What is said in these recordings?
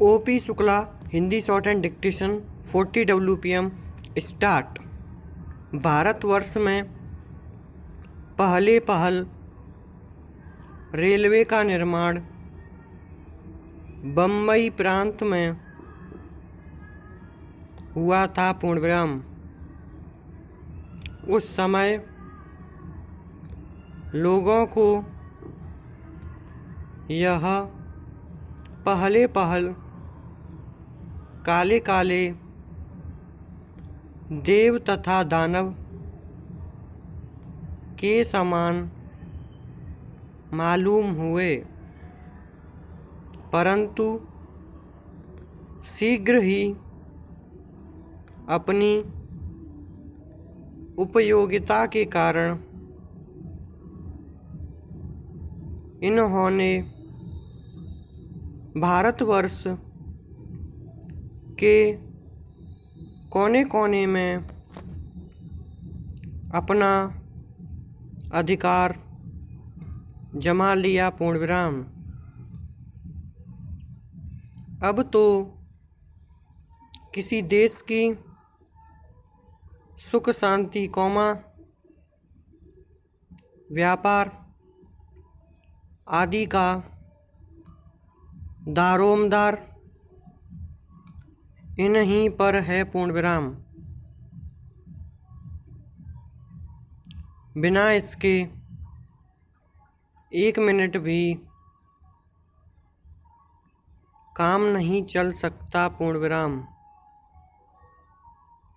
OP Shukla Hindi short and dictation 40 WPM start. Bharatvarsh में पहल railway का निर्माण बम्बई प्रांत में हुआ था। पूर्णविराम। उस समय लोगों को यह पहल काले काले देव तथा दानव के समान मालूम हुए, परंतु शीघ्र ही अपनी उपयोगिता के कारण इन्होंने भारतवर्ष के कोने कोने में अपना अधिकार जमा लिया। पूर्णविराम। अब तो किसी देश की सुख शांति व्यापार आदि का दारोमदार इन्हीं पर है। पूर्णविराम। बिना इसके एक मिनट भी काम नहीं चल सकता। पूर्णविराम।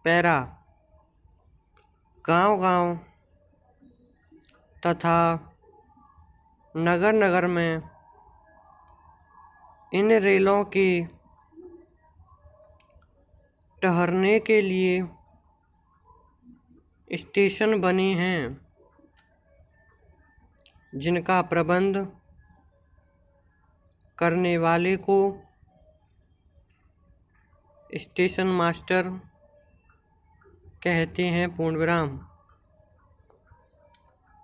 पैरा। गांव-गांव तथा नगर में इन रेलों के ठहरने के लिए स्टेशन बने हैं, जिनका प्रबंध करने वाले को स्टेशन मास्टर कहते हैं। पूर्णविराम।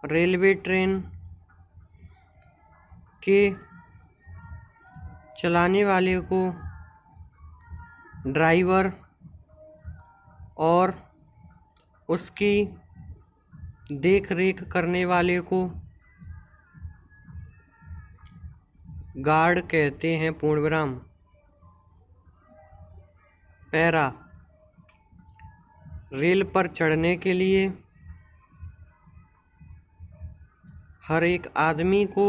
रेलवे ट्रेन के चलाने वाले को ड्राइवर और उसकी देख रेख करने वाले को गार्ड कहते हैं। पूर्णविराम। पैरा। रेल पर चढ़ने के लिए हर एक आदमी को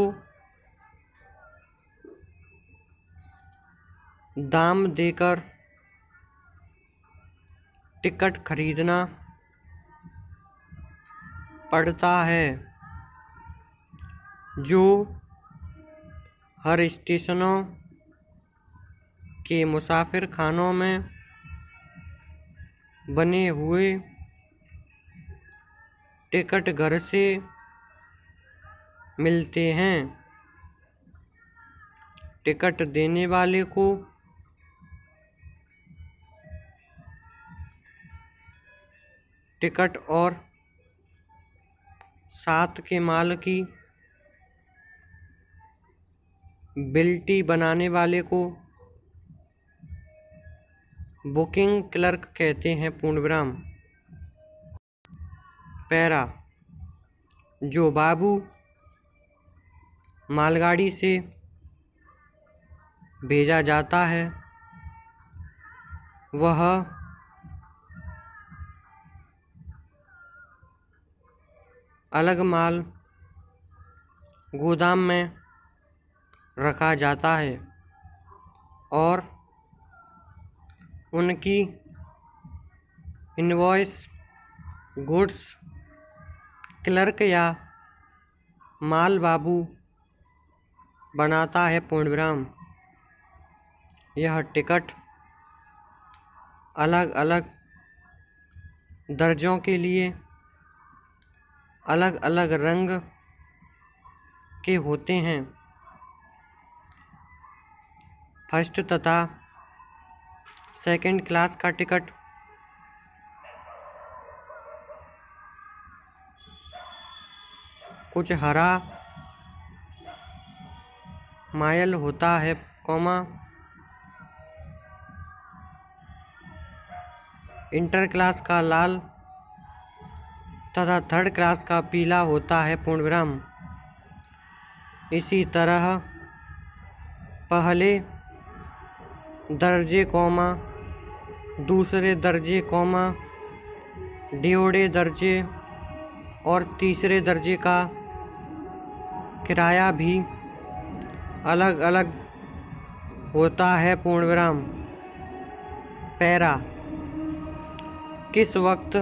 दाम देकर टिकट खरीदना पड़ता है, जो हर स्टेशनों के मुसाफिर खानों में बने हुए टिकट घर से मिलते हैं। टिकट देने वाले को टिकट और साथ के माल की बिल्टी बनाने वाले को बुकिंग क्लर्क कहते हैं। पूर्णविराम। पैरा। जो बाबू मालगाड़ी से भेजा जाता है, वह अलग माल गोदाम में रखा जाता है और उनकी इनवॉइस गुड्स क्लर्क या माल बाबू बनाता है। पूर्णविराम। यह टिकट अलग अलग दर्जों के लिए अलग अलग रंग के होते हैं। फर्स्ट तथा सेकंड क्लास का टिकट कुछ हरा मायल होता है, इंटर क्लास का लाल तथा थर्ड क्लास का पीला होता है पूर्णविराम। इसी तरह पहले दर्जे कॉमा, दूसरे दर्जे कॉमा, ड्योड़े दर्जे और तीसरे दर्जे का किराया भी अलग अलग होता है पूर्णविराम। पैरा, किस वक्त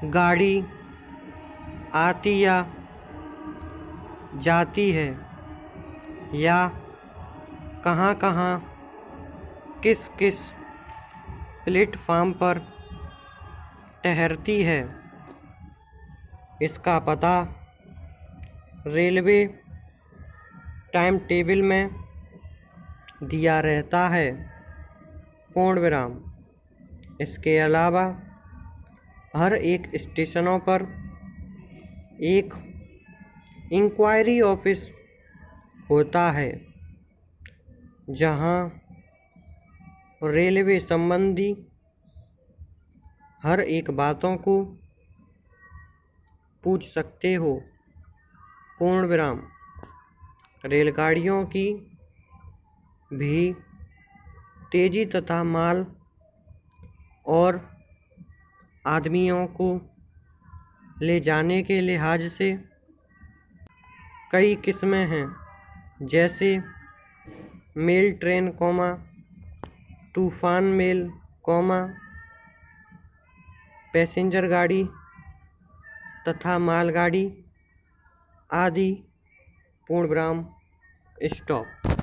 गाड़ी आती या जाती है या कहाँ कहाँ किस किस प्लेटफार्म पर ठहरती है, इसका पता रेलवे टाइम टेबल में दिया रहता है पूर्णविराम। इसके अलावा हर एक स्टेशनों पर एक इंक्वायरी ऑफिस होता है जहां रेलवे संबंधी हर एक बातों को पूछ सकते हो पूर्णविराम। रेलगाड़ियों की भी तेजी तथा माल और आदमियों को ले जाने के लिहाज से कई किस्में हैं, जैसे मेल ट्रेन कॉमा, तूफान मेल कॉमा, पैसेंजर गाड़ी तथा मालगाड़ी आदि पूर्णविराम। स्टॉप।